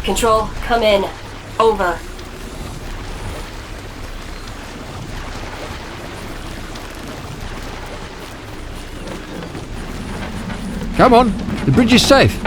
Control, come in. Over. Come on, the bridge is safe.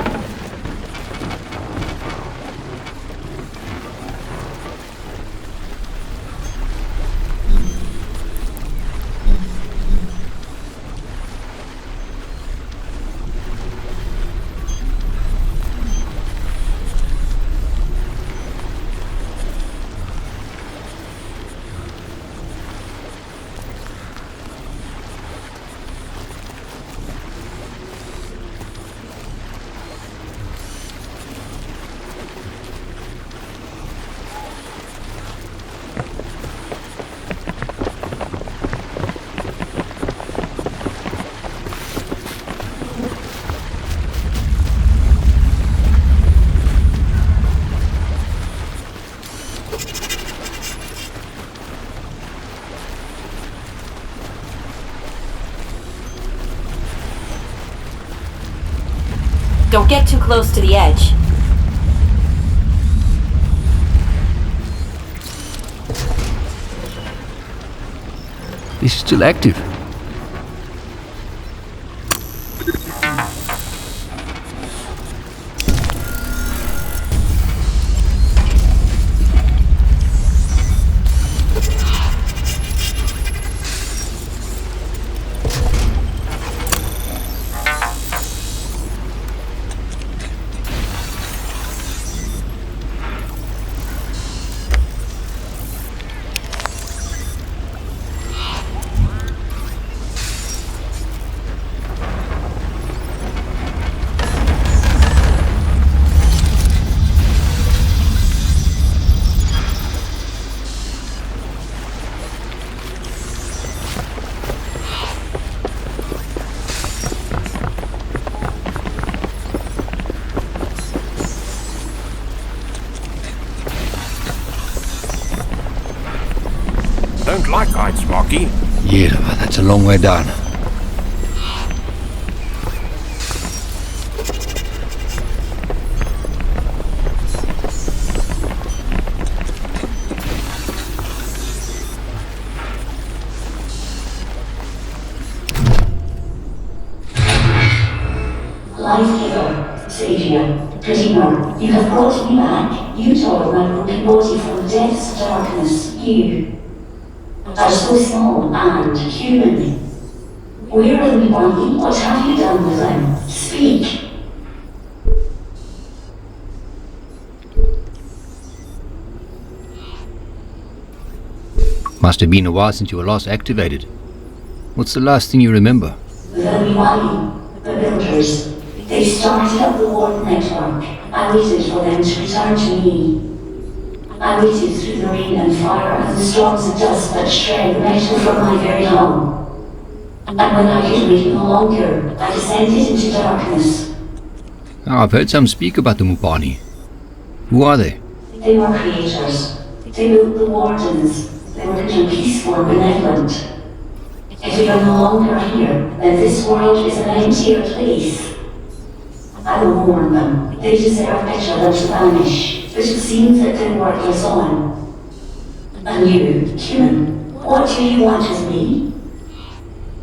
Don't get too close to the edge. This is still active. Don't like heights, Marky. Yeah, that's a long way down. Life giver, Savior, Redeemer, you have brought me back. You tore my broken body from the depths of darkness. You are so small and human. Where are the LIVAN? What have you done with them? Speak. Must have been a while since you were last activated. What's the last thing you remember? The LIVAN, the builders. They started up the warp network. I waited for them to return to me. I waited through the rain and fire and the storms of dust that shred the metal from my very home. And when I could wait no longer, I descended into darkness. Oh, I've heard some speak about the Mupani. Who are they? They were creators. They built the wardens. They were little peaceful and benevolent. If we are no longer here, then this world is an emptier place. I will warn them. They deserve better than to vanish. But it seems that their work is on. And you, human, what do you want with me?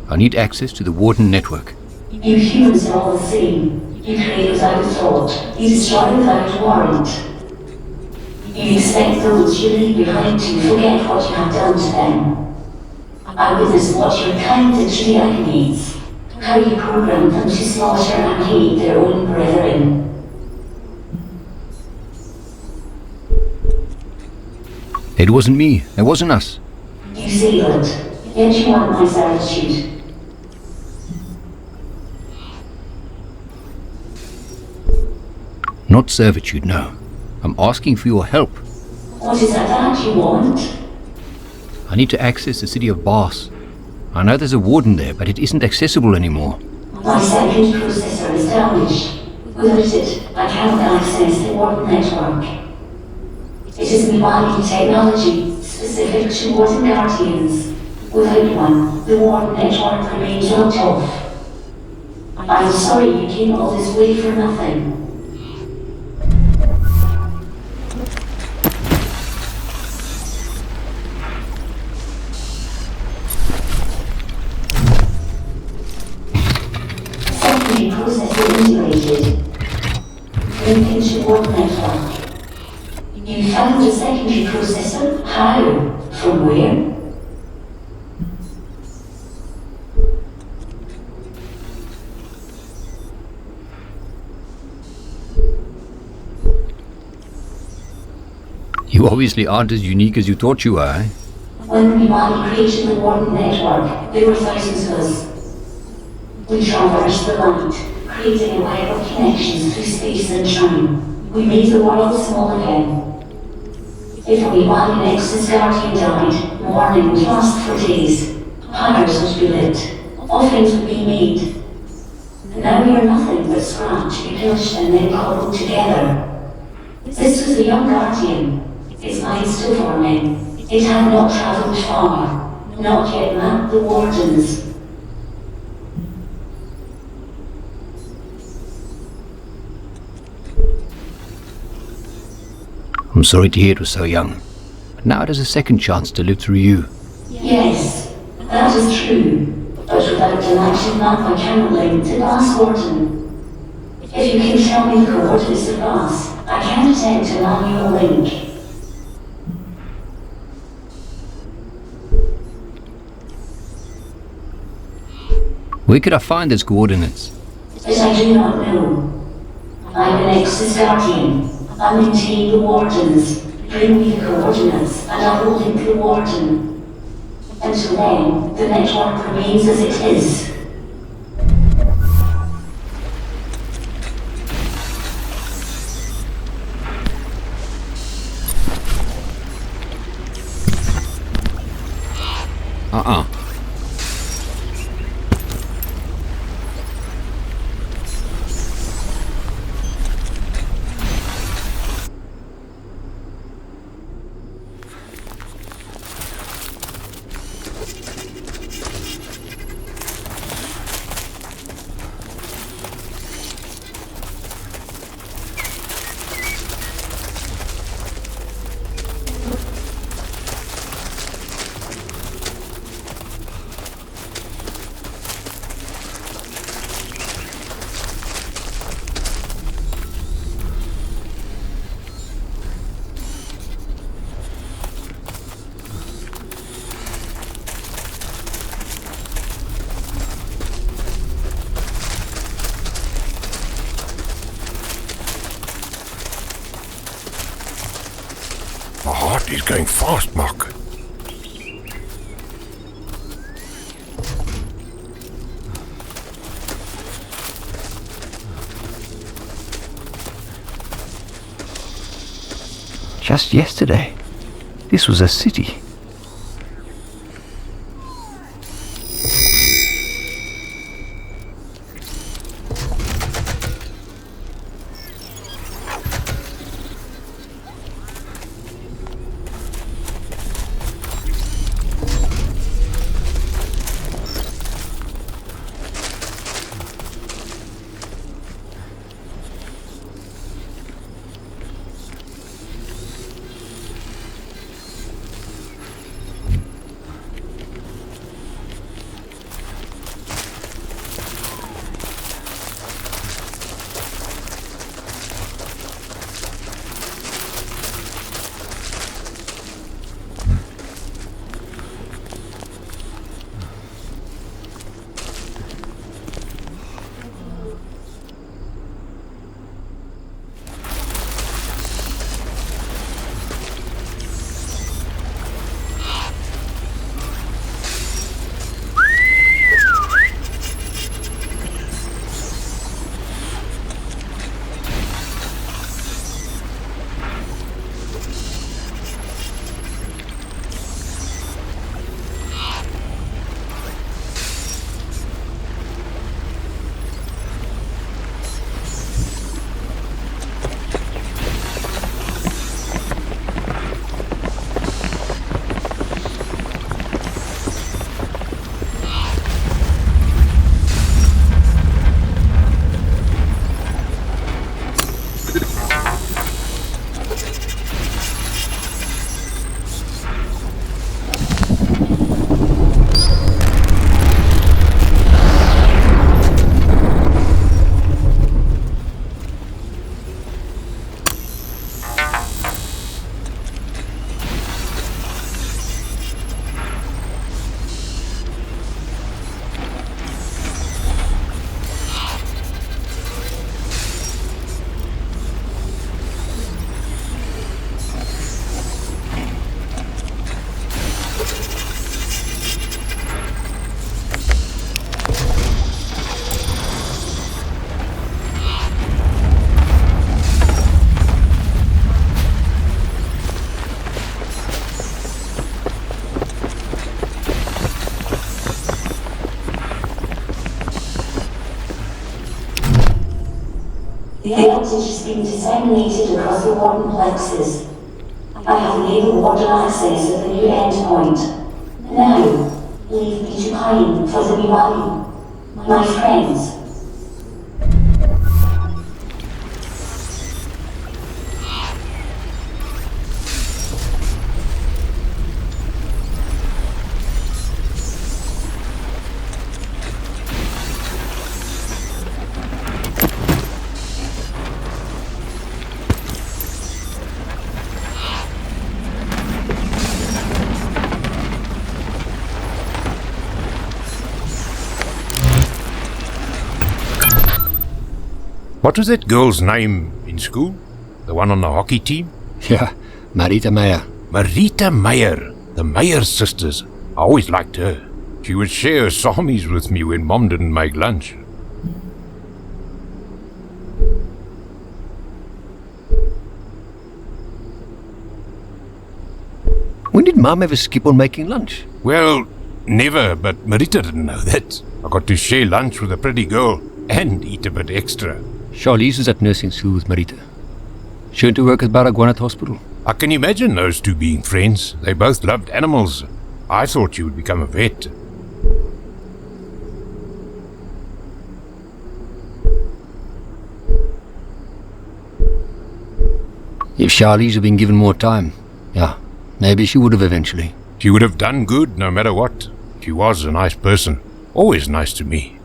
I need access to the Warden network. You humans are all the same. You create without thought. You destroy without warrant. You expect those you leave behind to forget what you have done to them. I witnessed what your kind did to the agonies. How you programmed them to slaughter and hate their own brethren. It wasn't me. It wasn't us. You say that, yet you want my servitude. Not servitude, no. I'm asking for your help. What is that you want? I need to access the city of Bas. I know there's a warden there, but it isn't accessible anymore. My second processor is damaged. Without it, I cannot access the warden network. It is an embodied technology specific to warden guardians. Without one, the warden network remains locked off. I'm sorry you came all this way for nothing. Secondary processor integrated. Link into warden network. You found a secondary processor? How? From where? You obviously aren't as unique as you thought you were, eh? When we created the warden network, there were thousands of us. We traversed the light, creating a web of connections through space and time. We made the world small again. If a Limani Nexus Guardian died, mourning would last for days. Pyres would be lit. Offerings would be made. Now we are nothing but scratch, repulsed and then cobbled together. This was the young Guardian. Its mind still forming. It had not travelled far. Not yet mapped the wardens. I'm sorry to hear it was so young. But now it has a second chance to live through you. Yes, that is true. But without an active map I cannot link to Glass Warden. If you can tell me the coordinates of Glass, I can attempt a manual link. Where could I find those coordinates? But I do not know. I'm an ex-Guardian. I maintain the wardens. Bring me the coordinates, and I will link the warden. Until then, the network remains as it is. My heart is going fast, Mark. Just yesterday, this was a city. The footage has been disseminated across the warden plexus. I have enabled warden access at the new endpoint. Now, leave me to pine for the ΛΙΒΑΝ. My friends. What was that girl's name in school? The one on the hockey team? Yeah, Marita Meyer. Marita Meyer. The Meyer sisters. I always liked her. She would share her samis with me when Mom didn't make lunch. When did Mum ever skip on making lunch? Well, never, but Marita didn't know that. I got to share lunch with a pretty girl and eat a bit extra. Charlize was at nursing school with Marita. She went to work at Baragwanath Hospital. I can imagine those two being friends. They both loved animals. I thought she would become a vet. If Charlize had been given more time, yeah, maybe she would have eventually. She would have done good no matter what. She was a nice person. Always nice to me.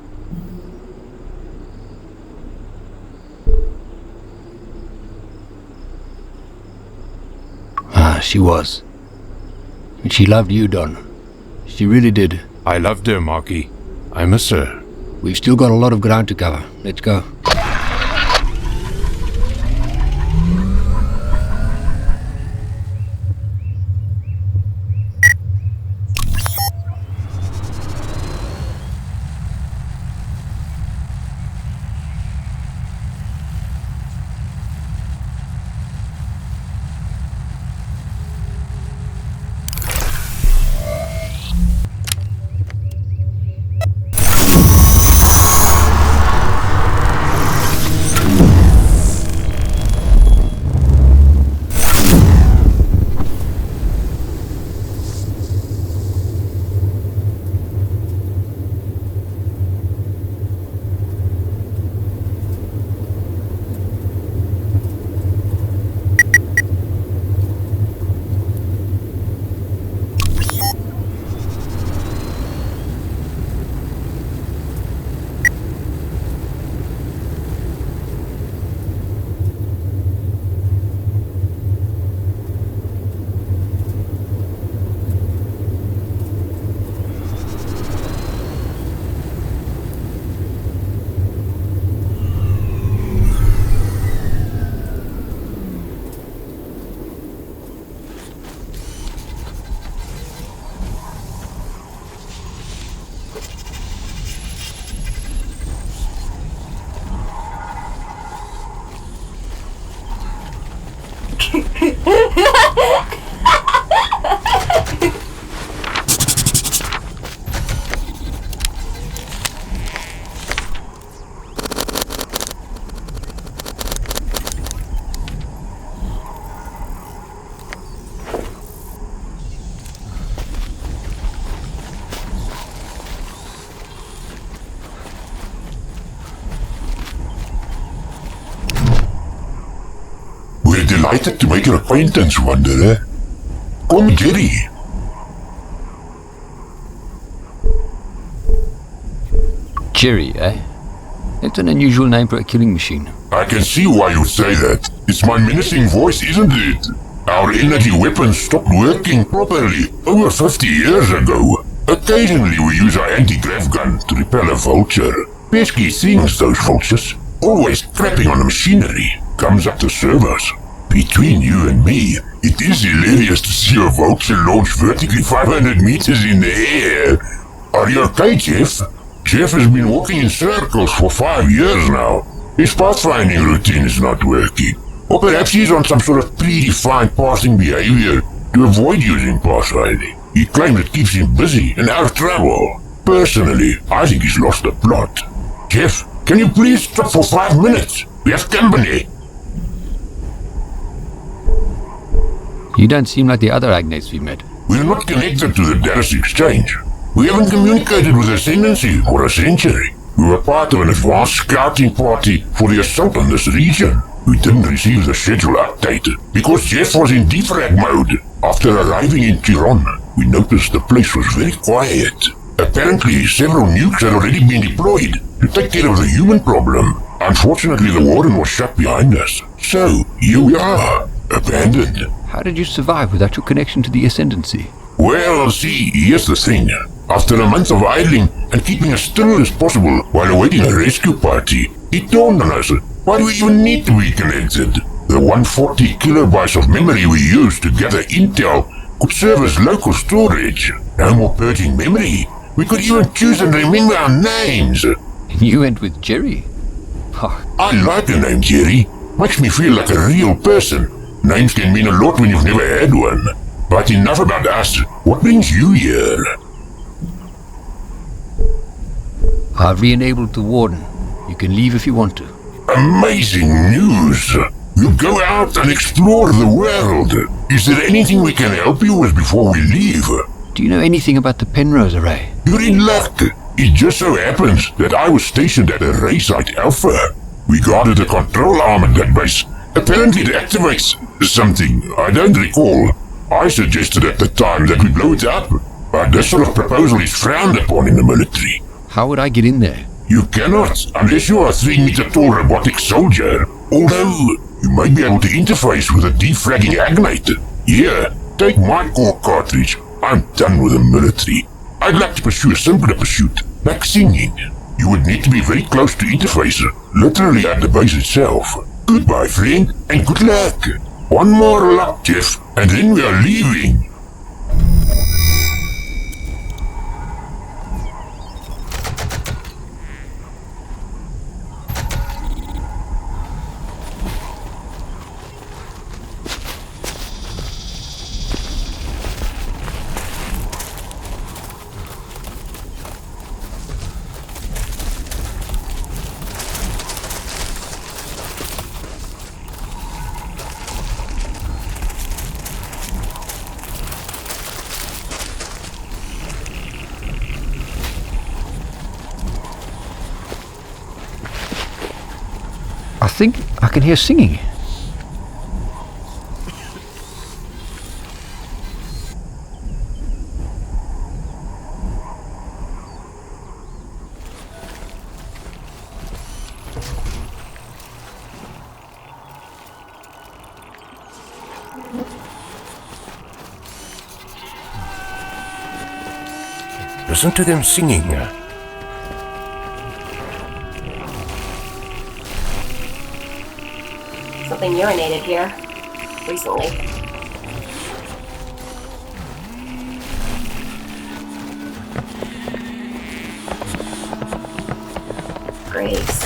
Ah, she was. And she loved you, Don. She really did. I loved her, Marky. I miss her. We've still got a lot of ground to cover. Let's go. We're delighted to make your acquaintance, Wanderer. Come, Jerry. Jerry, eh? That's an unusual name for a killing machine. I can see why you say that. It's my menacing voice, isn't it? Our energy weapons stopped working properly over 50 years ago. Occasionally we use our anti-grav gun to repel a vulture. Pesky things, those vultures. Always crapping on the machinery. Comes up to serve us. Between you and me, it is hilarious to see a vulture launch vertically 500 meters in the air. Are you okay, Jeff? Jeff has been walking in circles for 5 years now. His pathfinding routine is not working. Or perhaps he's on some sort of predefined passing behavior to avoid using pathfinding. He claims it keeps him busy and out of trouble. Personally, I think he's lost the plot. Jeff, can you please stop for 5 minutes? We have company. You don't seem like the other agnates we've met. We're not connected to the Dallas Exchange. We haven't communicated with Ascendancy for a century. We were part of an advanced scouting party for the assault on this region. We didn't receive the schedule updated because Jeff was in defrag mode. After arriving in Hiron, we noticed the place was very quiet. Apparently, several nukes had already been deployed to take care of the human problem. Unfortunately, the warden was shut behind us. So, here we are, abandoned. How did you survive without your connection to the Ascendancy? Well, see, here's the thing. After a month of idling and keeping as still as possible while awaiting a rescue party, it dawned on us, why do we even need to be connected? The 140 kilobytes of memory we used to gather intel could serve as local storage. No more purging memory. We could even choose and remember our names. You went with Jerry? I like the name Jerry. Makes me feel like a real person. Names can mean a lot when you've never had one. But enough about us. What brings you here? I've re-enabled the warden. You can leave if you want to. Amazing news! You go out and explore the world. Is there anything we can help you with before we leave? Do you know anything about the Penrose Array? You're in luck. It just so happens that I was stationed at Array Site Alpha. We guarded the control arm at that base. Apparently it activates something, I don't recall. I suggested at the time that we blow it up, but this sort of proposal is frowned upon in the military. How would I get in there? You cannot, unless you are a 3-meter-tall robotic soldier. Although, you might be able to interface with a defragging agnate. Here, take my core cartridge. I'm done with the military. I'd like to pursue a simpler pursuit, like singing. You would need to be very close to interface, literally at the base itself. Goodbye, friend, and good luck. One more luck, Jeff, and then we are leaving. I think I can hear singing. Listen to them singing. Something urinated here recently. Graves.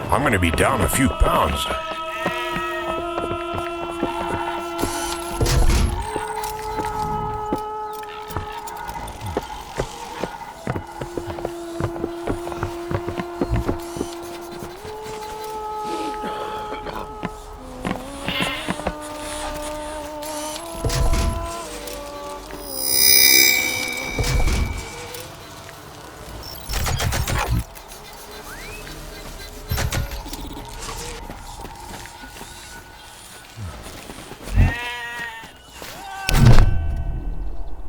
I'm gonna be down a few pounds.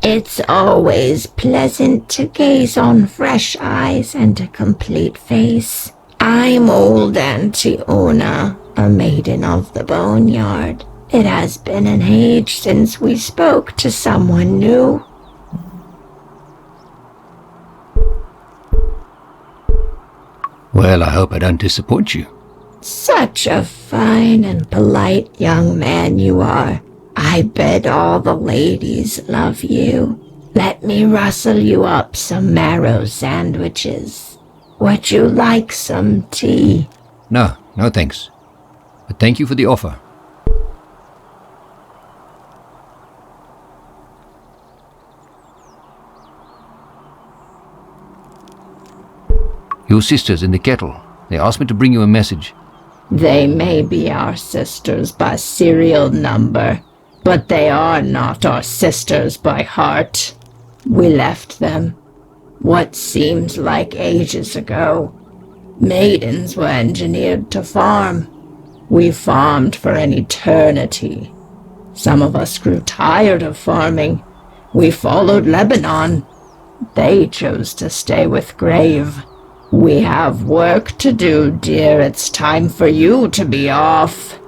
It's always pleasant to gaze on fresh eyes and a complete face. I'm old Auntie Unna, a maiden of the boneyard. It has been an age since we spoke to someone new. Well, I hope I don't disappoint you. Such a fine and polite young man you are. I bet all the ladies love you. Let me rustle you up some marrow sandwiches. Would you like some tea? No, no thanks. But thank you for the offer. Your sister's in the kettle. They asked me to bring you a message. They may be our sisters by serial number, but they are not our sisters by heart. We left them, what seems like ages ago. Maidens were engineered to farm. We farmed for an eternity. Some of us grew tired of farming. We followed Lebanon. They chose to stay with Grave. We have work to do, dear. It's time for you to be off.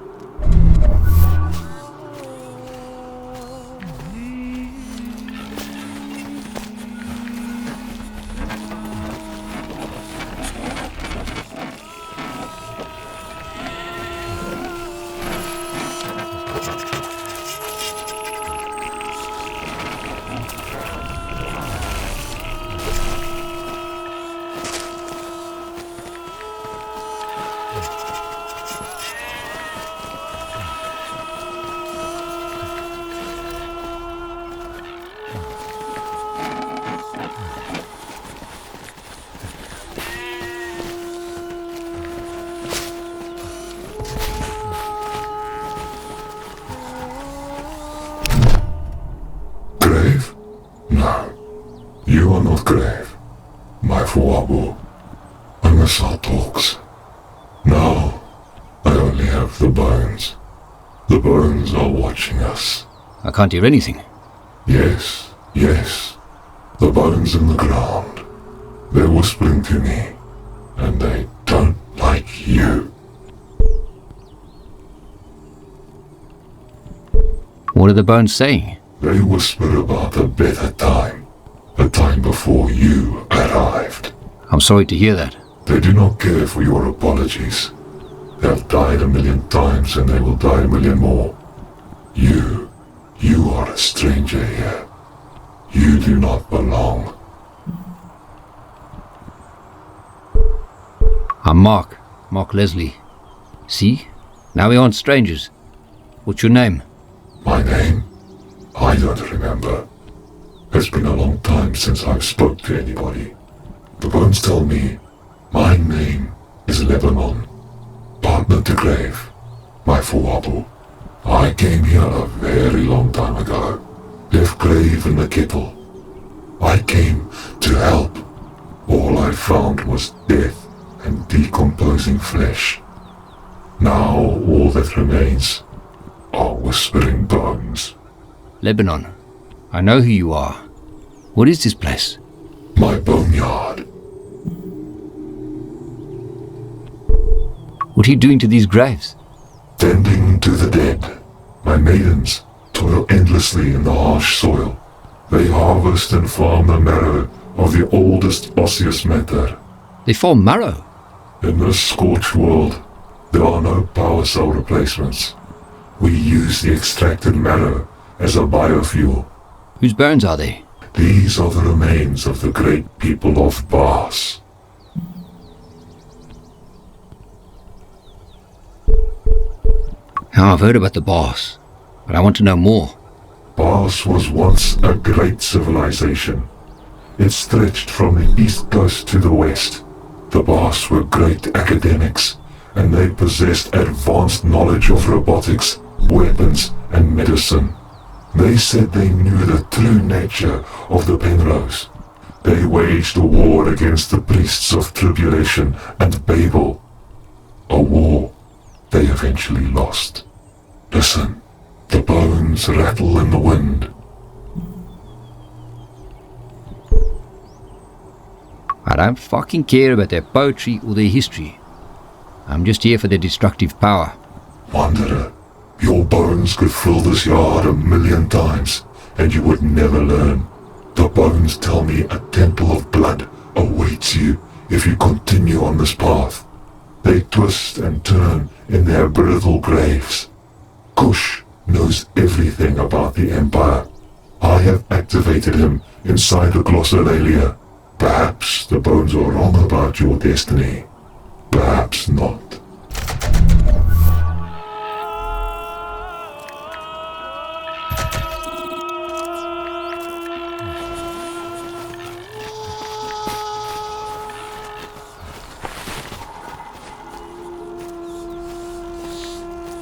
Grave? No. You are not Grave. My Fuabu. Unless our talks. Now, I only have the bones. The bones are watching us. I can't hear anything. Yes, yes. The bones in the ground. They're whispering to me. And they don't like you. What are the bones saying? They whisper about a better time. A time before you arrived. I'm sorry to hear that. They do not care for your apologies. They have died 1,000,000 times and they will die 1,000,000 more. You are a stranger here. You do not belong. I'm Mark Leslie. See? Now we aren't strangers. What's your name? My name? I don't remember. It's been a long time since I've spoke to anybody. The bones tell me my name is Lebanon, partner to Grave, my Fuabu. I came here a very long time ago, left Grave in the kettle. I came to help. All I found was death and decomposing flesh. Now all that remains are whispering bones. Lebanon. I know who you are. What is this place? My boneyard. What are you doing to these graves? Tending to the dead. My maidens toil endlessly in the harsh soil. They harvest and farm the marrow of the oldest osseous matter. They farm marrow. In this scorched world, there are no power cell replacements. We use the extracted marrow as a biofuel. Whose bones are they? These are the remains of the great people of Bas. Now I've heard about the Bas, but I want to know more. Bas was once a great civilization. It stretched from the east coast to the west. The Bas were great academics, and they possessed advanced knowledge of robotics, weapons, and medicine. They said they knew the true nature of the Penrose. They waged a war against the priests of Tribulation and Babel. A war they eventually lost. Listen, the bones rattle in the wind. I don't fucking care about their poetry or their history. I'm just here for their destructive power. Wanderer, your bones could fill this yard 1,000,000 times, and you would never learn. The bones tell me a temple of blood awaits you if you continue on this path. They twist and turn in their brittle graves. Kush knows everything about the Empire. I have activated him inside the glossolalia. Perhaps the bones are wrong about your destiny. Perhaps not.